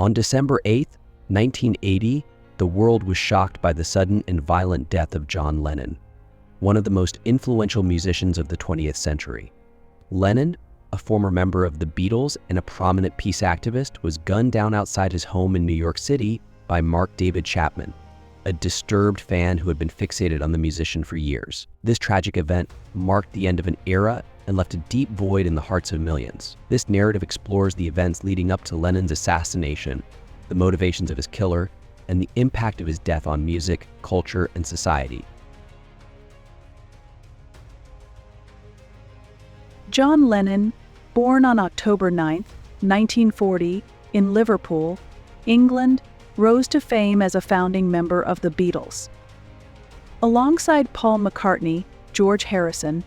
On December 8, 1980, the world was shocked by the sudden and violent death of John Lennon, one of the most influential musicians of the 20th century. Lennon, a former member of the Beatles and a prominent peace activist, was gunned down outside his home in New York City by Mark David Chapman, a disturbed fan who had been fixated on the musician for years. This tragic event marked the end of an era and left a deep void in the hearts of millions. This narrative explores the events leading up to Lennon's assassination, the motivations of his killer, and the impact of his death on music, culture, and society. John Lennon, born on October 9, 1940, in Liverpool, England, rose to fame as a founding member of the Beatles. Alongside Paul McCartney, George Harrison,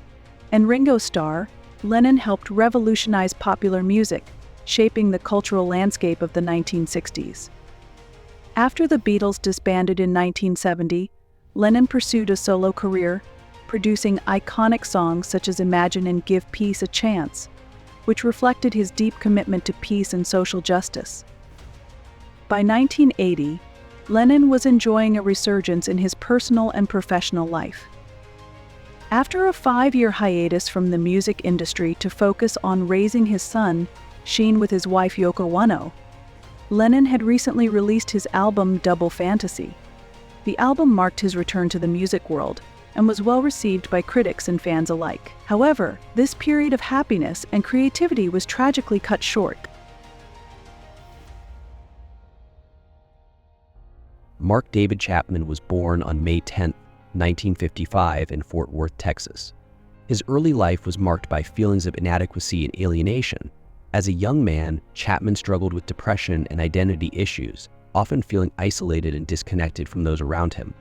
and Ringo Starr, Lennon helped revolutionize popular music, shaping the cultural landscape of the 1960s. After the Beatles disbanded in 1970, Lennon pursued a solo career, producing iconic songs such as Imagine and Give Peace a Chance, which reflected his deep commitment to peace and social justice. By 1980, Lennon was enjoying a resurgence in his personal and professional life. After a 5-year hiatus from the music industry to focus on raising his son, Sheen, with his wife Yoko Ono, Lennon had recently released his album Double Fantasy. The album marked his return to the music world and was well received by critics and fans alike. However, this period of happiness and creativity was tragically cut short. Mark David Chapman was born on May 10, 1955, in Fort Worth, Texas. His early life was marked by feelings of inadequacy and alienation. As a young man, Chapman struggled with depression and identity issues, often feeling isolated and disconnected from those around him.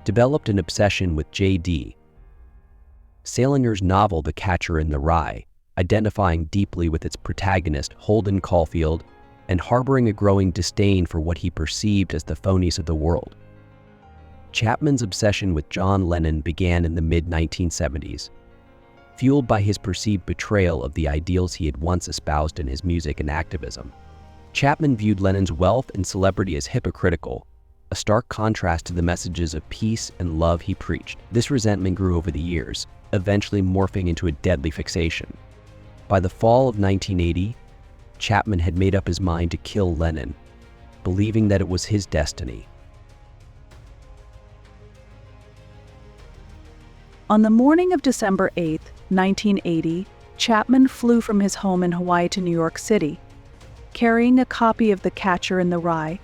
Developed an obsession with J.D. Salinger's novel The Catcher in the Rye, identifying deeply with its protagonist, Holden Caulfield, and harboring a growing disdain for what he perceived as the phonies of the world. Chapman's obsession with John Lennon began in the mid-1970s, fueled by his perceived betrayal of the ideals he had once espoused in his music and activism. Chapman viewed Lennon's wealth and celebrity as hypocritical, a stark contrast to the messages of peace and love he preached. This resentment grew over the years, eventually morphing into a deadly fixation. By the fall of 1980, Chapman had made up his mind to kill Lennon, believing that it was his destiny. On the morning of December 8, 1980, Chapman flew from his home in Hawaii to New York City, carrying a copy of The Catcher in the Rye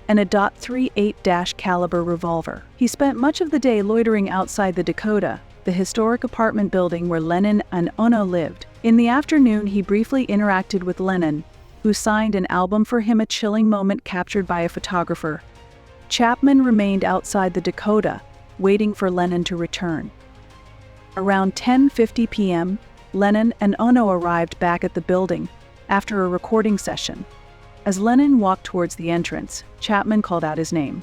and a .38 caliber revolver. He spent much of the day loitering outside the Dakota, the historic apartment building where Lennon and Ono lived. In the afternoon, he briefly interacted with Lennon, who signed an album for him, a chilling moment captured by a photographer. Chapman remained outside the Dakota, waiting for Lennon to return. Around 10:50 p.m., Lennon and Ono arrived back at the building after a recording session. As Lennon walked towards the entrance, Chapman called out his name.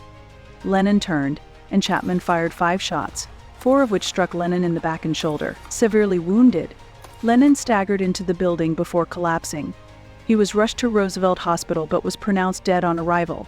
Lennon turned, and Chapman fired 5 shots, 4 of which struck Lennon in the back and shoulder. Severely wounded, Lennon staggered into the building before collapsing. He was rushed to Roosevelt Hospital but was pronounced dead on arrival.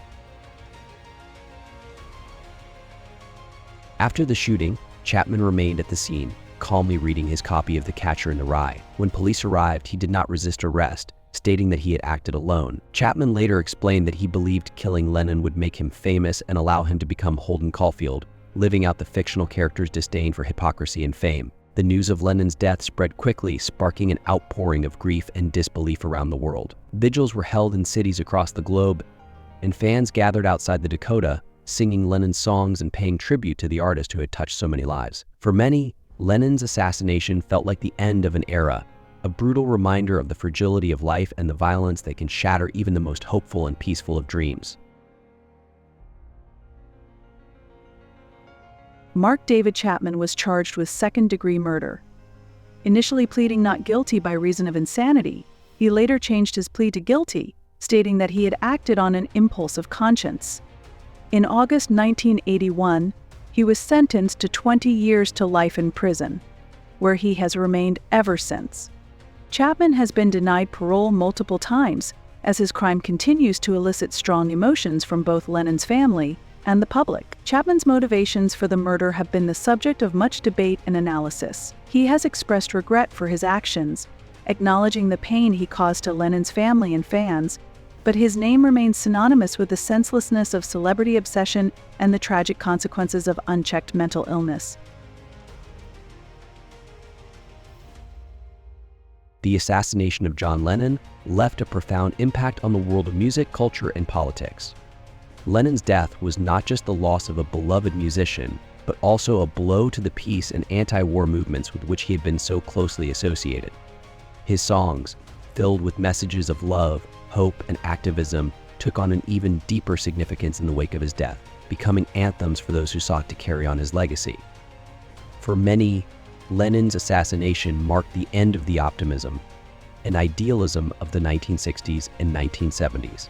After the shooting, Chapman remained at the scene, calmly reading his copy of The Catcher in the Rye. When police arrived, he did not resist arrest, stating that he had acted alone. Chapman later explained that he believed killing Lennon would make him famous and allow him to become Holden Caulfield, living out the fictional character's disdain for hypocrisy and fame. The news of Lennon's death spread quickly, sparking an outpouring of grief and disbelief around the world. Vigils were held in cities across the globe, and fans gathered outside the Dakota, singing Lennon's songs and paying tribute to the artist who had touched so many lives. For many, Lennon's assassination felt like the end of an era, a brutal reminder of the fragility of life and the violence that can shatter even the most hopeful and peaceful of dreams. Mark David Chapman was charged with second-degree murder. Initially pleading not guilty by reason of insanity, he later changed his plea to guilty, stating that he had acted on an impulse of conscience. In August 1981, he was sentenced to 20 years to life in prison, where he has remained ever since. Chapman has been denied parole multiple times as his crime continues to elicit strong emotions from both Lennon's family and the public. Chapman's motivations for the murder have been the subject of much debate and analysis. He has expressed regret for his actions, acknowledging the pain he caused to Lennon's family and fans, but his name remains synonymous with the senselessness of celebrity obsession and the tragic consequences of unchecked mental illness. The assassination of John Lennon left a profound impact on the world of music, culture, and politics. Lennon's death was not just the loss of a beloved musician, but also a blow to the peace and anti-war movements with which he had been so closely associated. His songs, filled with messages of love, hope, and activism, took on an even deeper significance in the wake of his death, becoming anthems for those who sought to carry on his legacy. For many, Lennon's assassination marked the end of the optimism and idealism of the 1960s and 1970s.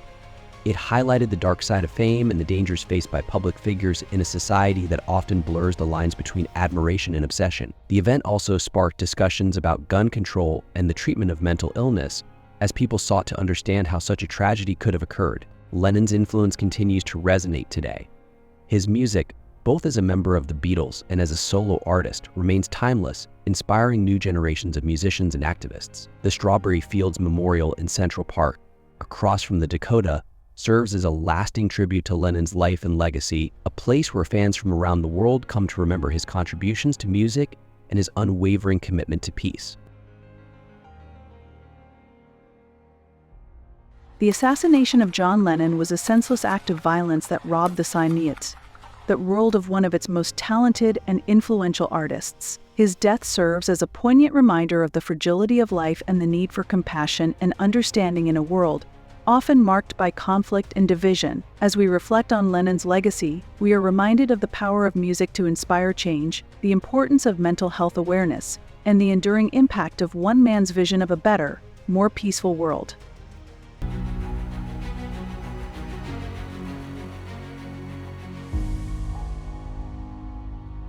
It highlighted the dark side of fame and the dangers faced by public figures in a society that often blurs the lines between admiration and obsession. The event also sparked discussions about gun control and the treatment of mental illness, as people sought to understand how such a tragedy could have occurred. Lennon's influence continues to resonate today. His music, both as a member of the Beatles and as a solo artist, remains timeless, inspiring new generations of musicians and activists. The Strawberry Fields Memorial in Central Park, across from the Dakota, serves as a lasting tribute to Lennon's life and legacy, a place where fans from around the world come to remember his contributions to music and his unwavering commitment to peace. The assassination of John Lennon was a senseless act of violence that robbed the Siamese, that world of one of its most talented and influential artists. His death serves as a poignant reminder of the fragility of life and the need for compassion and understanding in a world often marked by conflict and division. As we reflect on Lennon's legacy, we are reminded of the power of music to inspire change, the importance of mental health awareness, and the enduring impact of one man's vision of a better, more peaceful world.